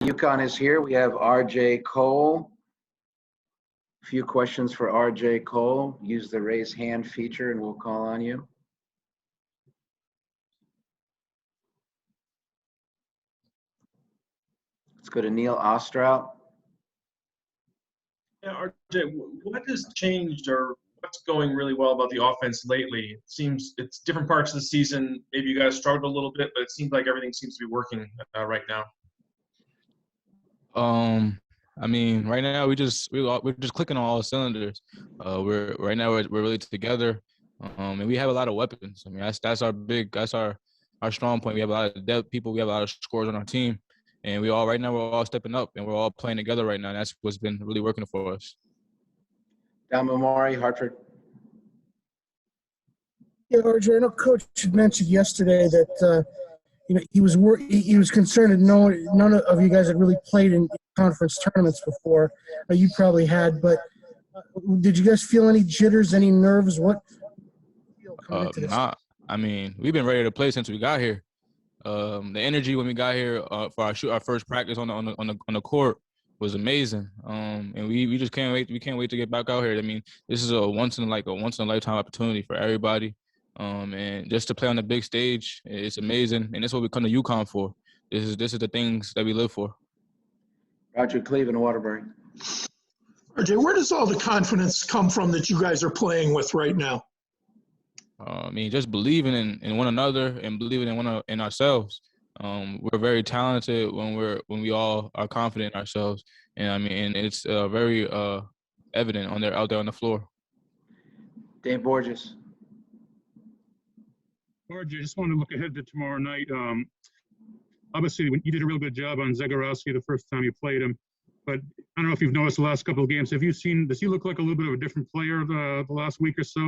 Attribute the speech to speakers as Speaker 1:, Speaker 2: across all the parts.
Speaker 1: UConn is here. We have RJ Cole. A few questions for RJ Cole. Use the raise hand feature and we'll call on you. Let's go to Neil Ostrout.
Speaker 2: Yeah, RJ, what has changed or what's going really well about the offense lately? It seems it's different parts of the season. Maybe you guys struggled a little bit, but it seems like everything seems to be working right now.
Speaker 3: I mean, right now we're just clicking on all cylinders. We're really together, and we have a lot of weapons. I mean, that's our strong point. We have a lot of depth people. We have a lot of scores on our team, and we're all stepping up, and we're all playing together right now. And that's what's been really working for us.
Speaker 1: Don Mamori, Hartford.
Speaker 4: Yeah, RJ, I know Coach had mentioned yesterday that he was concerned that none of you guys had really played in conference tournaments before. You probably had, but did you guys feel any jitters, any nerves? What?
Speaker 3: Nah. I mean, we've been ready to play since we got here. The energy when we got here for our first practice on the court was amazing. And we just can't wait. We can't wait to get back out here. I mean, this is a once in a lifetime opportunity for everybody. And just to play on the big stage, it's amazing. And that's what we come to UConn for. This is the things that we live for.
Speaker 1: Roger Cleveland, Waterbury.
Speaker 5: RJ, where does all the confidence come from that you guys are playing with right now?
Speaker 3: I mean, just believing in one another and believing in ourselves. We're very talented when we all are confident in ourselves, and I mean, it's very evident out there on the floor.
Speaker 1: Dave Borges.
Speaker 6: RJ, I just wanted to look ahead to tomorrow night. Obviously, you did a real good job on Zagorowski the first time you played him, but I don't know if you've noticed the last couple of games. Does he look like a little bit of a different player the last week or so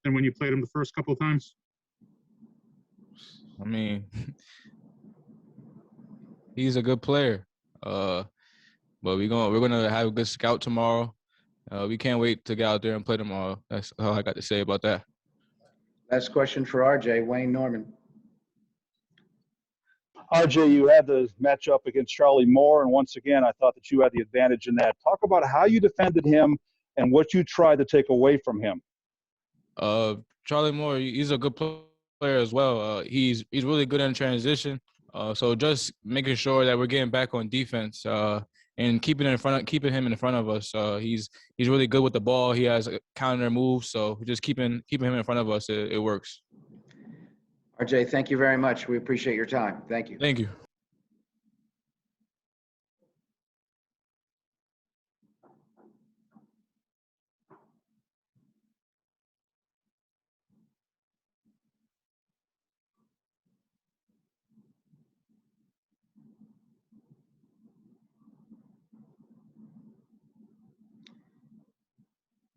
Speaker 6: than when you played him the first couple of times?
Speaker 3: I mean, he's a good player, but we're gonna have a good scout tomorrow. We can't wait to get out there and play tomorrow. That's all I got to say about that.
Speaker 1: Last question for RJ, Wayne Norman.
Speaker 7: RJ, you had the matchup against Charlie Moore, and once again, I thought that you had the advantage in that. Talk about how you defended him and what you tried to take away from him.
Speaker 3: Charlie Moore, he's a good player as well. He's really good in transition. So just making sure that we're getting back on defense and keeping him in front of us. He's really good with the ball. He has counter moves, so just keeping him in front of us, it works.
Speaker 1: RJ, thank you very much. We appreciate your time. Thank you.
Speaker 3: Thank you.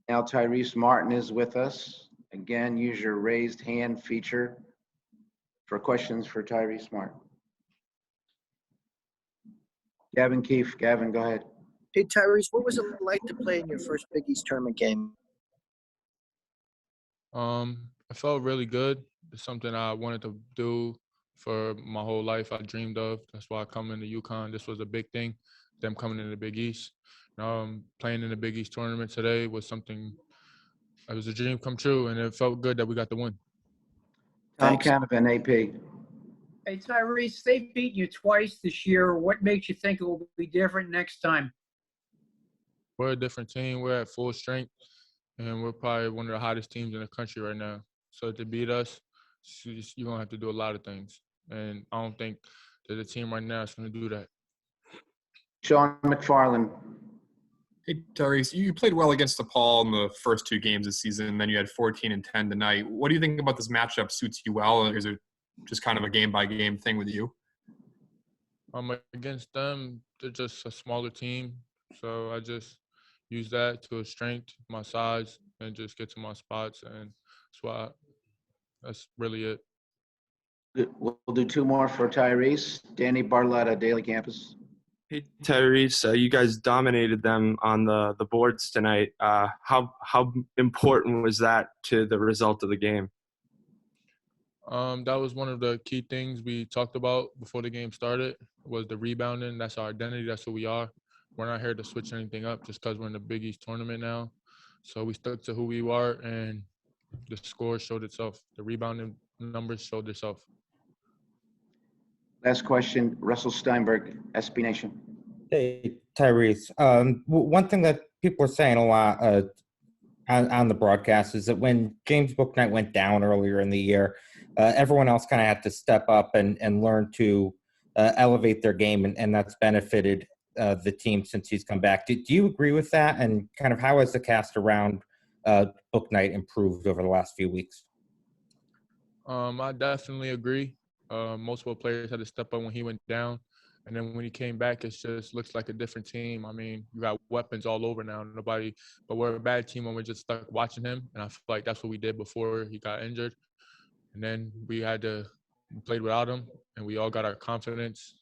Speaker 1: Now Tyrese Martin is with us. Again, use your raised hand feature for questions for Tyrese Martin. Gavin Keefe. Gavin, go ahead.
Speaker 8: Hey, Tyrese, what was it like to play in your first Big East tournament game?
Speaker 3: I felt really good. It's something I wanted to do for my whole life. I dreamed of. That's why I come into UConn. This was a big thing, them coming into the Big East. Playing in the Big East tournament today was something. It was a dream come true, and it felt good that we got the win.
Speaker 1: Tom Canavan, AP.
Speaker 9: Hey, Tyrese, they've beaten you twice this year. What makes you think it will be different next time?
Speaker 3: We're a different team. We're at full strength, and we're probably one of the hottest teams in the country right now. So to beat us, you're going to have to do a lot of things. And I don't think that the team right now is going to do that.
Speaker 1: Sean McFarland.
Speaker 10: Hey, Tyrese, you played well against DePaul in the first two games this season, and then you had 14 and 10 tonight. What do you think about this matchup suits you well, or is it just kind of a game-by-game thing with you?
Speaker 3: Against them, they're just a smaller team, so I just use that to a strength, my size, and just get to my spots, and that's really it.
Speaker 1: We'll do two more for Tyrese. Danny Barletta, Daily Campus.
Speaker 11: Hey, Tyrese, you guys dominated them on the boards tonight. How important was that to the result of the game?
Speaker 3: That was one of the key things we talked about before the game started.
Speaker 12: was the rebounding. That's our identity. That's who we are. We're not here to switch anything up just because we're in the Big East tournament now. So we stuck to who we are, and the score showed itself. The rebounding numbers showed itself.
Speaker 1: Last question, Russell Steinberg, SB Nation.
Speaker 13: Hey, Tyrese. One thing that people are saying a lot on the broadcast is that when James Bouknight went down earlier in the year, everyone else kind of had to step up and learn to elevate their game, and that's benefited the team since he's come back. Do you agree with that? And kind of how has the cast around Bouknight improved over the last few weeks?
Speaker 12: I definitely agree. Multiple players had to step up when he went down. And then when he came back, it just looks like a different team. I mean, you got weapons all over now. But we're a bad team when we're just stuck watching him. And I feel like that's what we did before he got injured. And then we played without him, and we all got our confidence,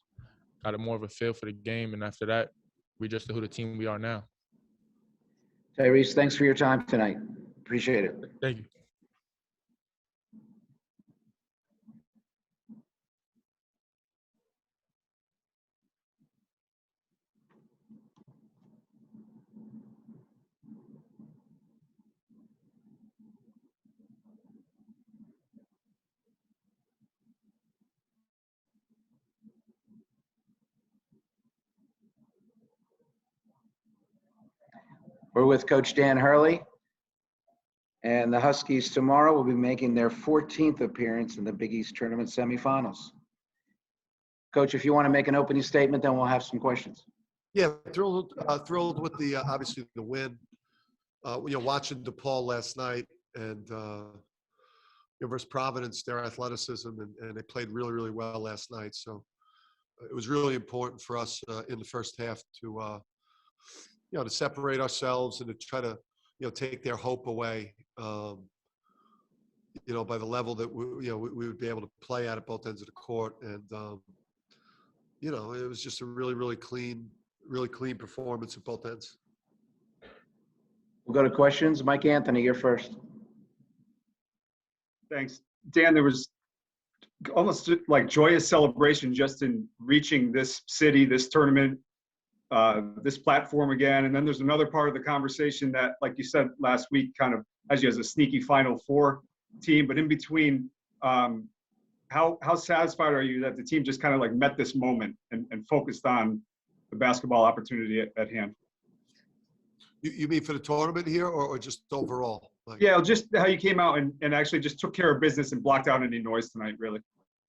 Speaker 12: got more of a feel for the game. And after that, we just who the team we are now.
Speaker 1: Tyrese, thanks for your time tonight. Appreciate it.
Speaker 12: Thank you.
Speaker 1: We're with Coach Dan Hurley, and the Huskies tomorrow will be making their 14th appearance in the Big East Tournament semifinals. Coach, if you want to make an opening statement, then we'll have some questions.
Speaker 14: Yeah, thrilled with the obviously the win. Watching DePaul last night and versus Providence, their athleticism, and they played really, really well last night. So it was really important for us in the first half to to separate ourselves and to try to take their hope away. By the level that we would be able to play at both ends of the court, and it was just a really, really clean performance at both ends.
Speaker 1: We'll go to questions. Mike Anthony, you're first.
Speaker 15: Thanks. Dan, there was almost like joyous celebration just in reaching this city, this tournament, this platform again. And then there's another part of the conversation that, like you said last week, kind of has you as a sneaky Final Four team. But in between, how satisfied are you that the team just kind of like met this moment and focused on the basketball opportunity at hand?
Speaker 14: You mean for the tournament here or just overall?
Speaker 15: Yeah, just how you came out and actually just took care of business and blocked out any noise tonight, really.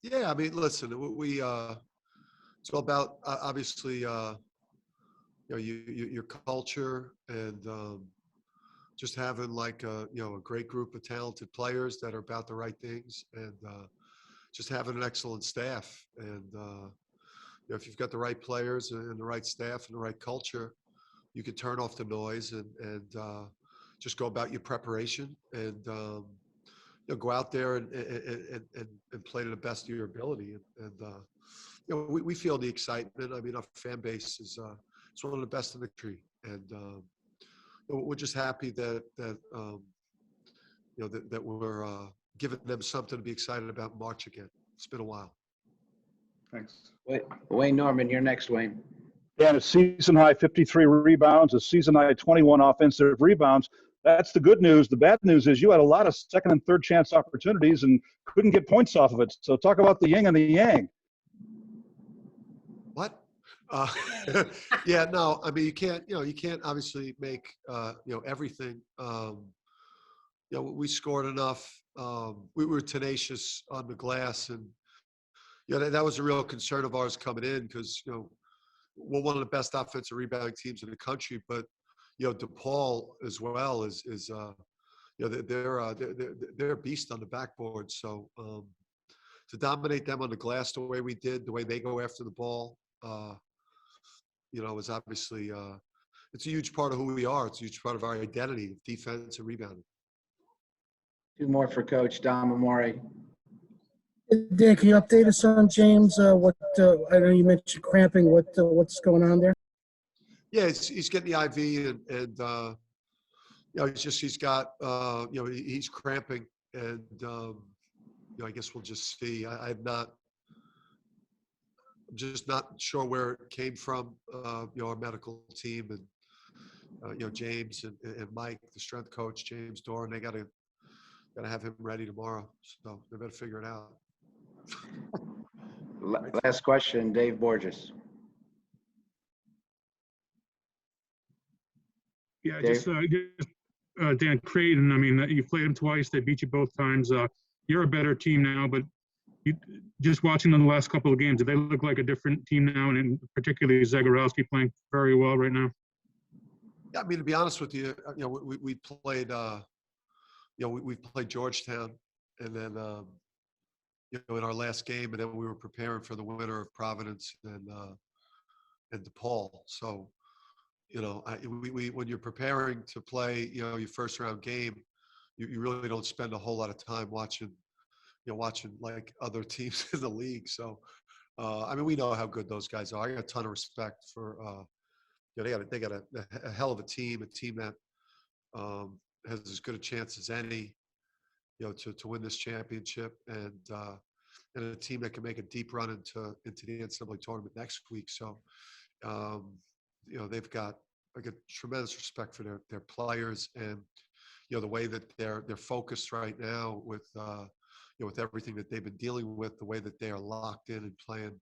Speaker 14: Yeah, I mean, listen, it's all about obviously your culture and just having like a great group of talented players that are about the right things, and just having an excellent staff. And if you've got the right players and the right staff and the right culture, you can turn off the noise and just go about your preparation and go out there and play to the best of your ability. And we feel the excitement. I mean, our fan base is it's one of the best in the country, and we're just happy that we're giving them something to be excited about in March again. It's been a while.
Speaker 15: Thanks.
Speaker 1: Wayne Norman, you're next, Wayne.
Speaker 7: And a season high 53 rebounds, a season high 21 offensive rebounds. That's the good news. The bad news is you had a lot of second and third chance opportunities and couldn't get points off of it. So talk about the yin and the yang.
Speaker 14: What? Yeah, no, I mean, you can't obviously make, everything. We scored enough. We were tenacious on the glass, and, that was a real concern of ours coming in because, we're one of the best offensive rebounding teams in the country, but, DePaul as well is they're a beast on the backboard. So to dominate them on the glass the way we did, the way they go after the ball, is obviously it's a huge part of who we are. It's a huge part of our identity, defense and rebounding.
Speaker 1: Two more for Coach Don Amore.
Speaker 4: Dan, can you update us on James? I know you mentioned cramping. What's going on there?
Speaker 14: Yeah, he's getting the IV and he's got he's cramping, and I guess we'll just see. I'm just not sure where it came from. Our medical team and James and Mike, the strength coach, James Doran, they gotta have him ready tomorrow. So they better figure it out.
Speaker 1: Last question, Dave Borges.
Speaker 6: Yeah,
Speaker 1: Dave?
Speaker 6: Dan Creighton. I mean, you played them twice. They beat you both times. You're a better team now, but just watching them the last couple of games, do they look like a different team now? And particularly Zagorowski playing very well right now.
Speaker 14: Yeah, I mean, to be honest with you, we played, we played Georgetown, and then in our last game, and then we were preparing for the winner of Providence and DePaul. So, when you're preparing to play, your first round game, you really don't spend a whole lot of time watching like other teams in the league. So, I mean, we know how good those guys are. I got a ton of respect for, they got a hell of a team that has as good a chance as any, to win this championship, and a team that can make a deep run into the NCAA tournament next week. So, they've got I get tremendous respect for their players, and the way that they're focused right now with with everything that they've been dealing with, the way that they are locked in and playing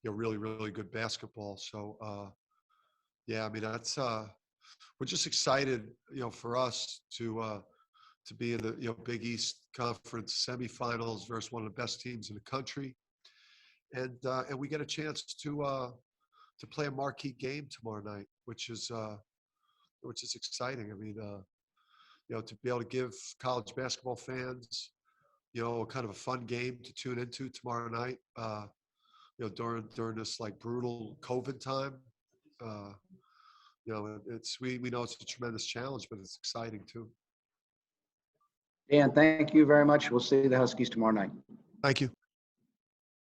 Speaker 14: really, really good basketball. So yeah, I mean, that's we're just excited, for us to be in the Big East Conference semifinals versus one of the best teams in the country, and we get a chance to play a marquee game tomorrow night, which is exciting. I mean, to be able to give college basketball fans, kind of a fun game to tune into tomorrow night, during this like brutal COVID time. We know it's a tremendous challenge, but it's exciting too.
Speaker 1: Dan, thank you very much. We'll see the Huskies tomorrow night.
Speaker 14: Thank you.